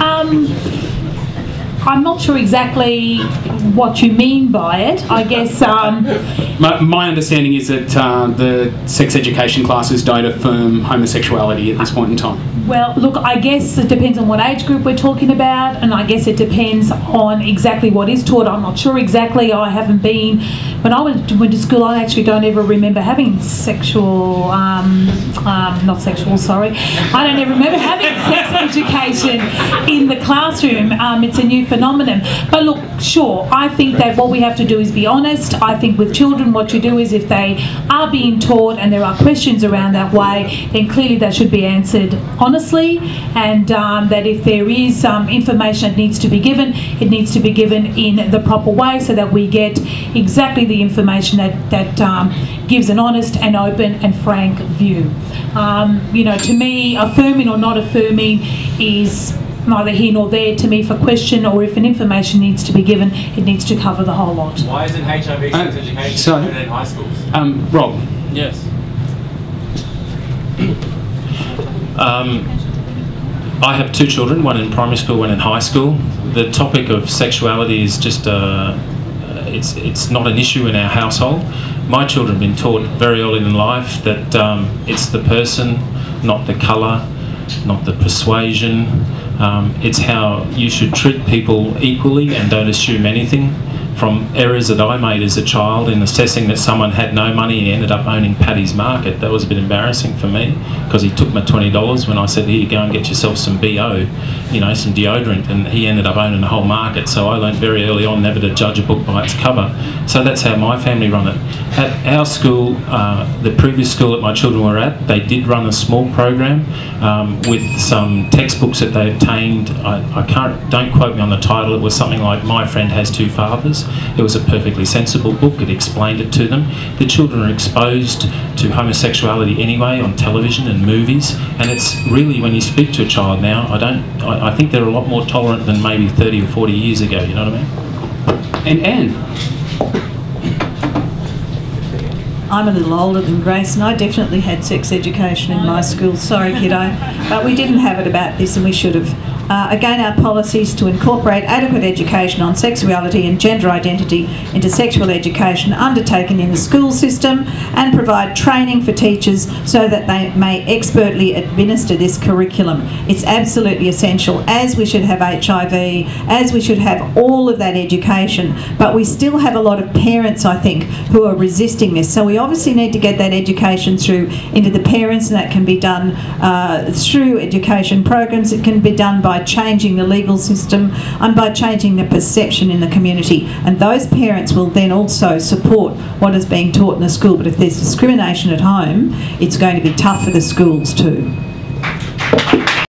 I'm not sure exactly what you mean by it. I guess... My understanding is that the sex education classes don't affirm homosexuality at this point in time. Well, look, I guess it depends on what age group we're talking about, and I guess it depends on exactly what is taught. I'm not sure exactly. I haven't been... When I went to school, I actually don't ever remember having sexual... not sexual, sorry. I don't ever remember having sex education in the classroom. It's a new phenomenon. But look, sure, I think that what we have to do is be honest. I think with children, what you do is if they are being taught and there are questions around that way, then clearly that should be answered honestly, and that if there is information that needs to be given, it needs to be given in the proper way so that we get exactly the information that gives an honest and open and frank view. You know, to me, affirming or not affirming is neither here nor there. To me, if a question or if an information needs to be given, it needs to cover the whole lot. Why isn't HIV sex education included in high schools? Rob? Yes. I have two children, one in primary school, one in high school. The topic of sexuality is just it's not an issue in our household. My children have been taught very early in life that it's the person, not the colour, not the persuasion. It's how you should treat people equally and don't assume anything. From errors that I made as a child in assessing that someone had no money and he ended up owning Paddy's Market, that was a bit embarrassing for me because he took my $20 when I said, here, go and get yourself some BO, you know, some deodorant, and he ended up owning the whole market. So I learned very early on never to judge a book by its cover. So that's how my family run it. At our school, the previous school that my children were at, they did run a small program with some textbooks that they obtained. Don't quote me on the title, it was something like My Friend Has Two Fathers. It was a perfectly sensible book, it explained it to them. The children are exposed to homosexuality anyway on television and movies, and it's really, when you speak to a child now, I think they're a lot more tolerant than maybe 30 or 40 years ago, you know what I mean? And Anne? I'm a little older than Grace, and I definitely had sex education in my school. Sorry, kiddo. But we didn't have it about this, and we should have. Again, our policies to incorporate adequate education on sexuality and gender identity into sexual education undertaken in the school system, and provide training for teachers so that they may expertly administer this curriculum. It's absolutely essential, as we should have HIV, as we should have all of that education, but we still have a lot of parents, I think, who are resisting this. So we obviously need to get that education through into the parents, and that can be done through education programs. It can be done by changing the legal system and by changing the perception in the community, and those parents will then also support what is being taught in the school. But if there's discrimination at home, it's going to be tough for the schools too.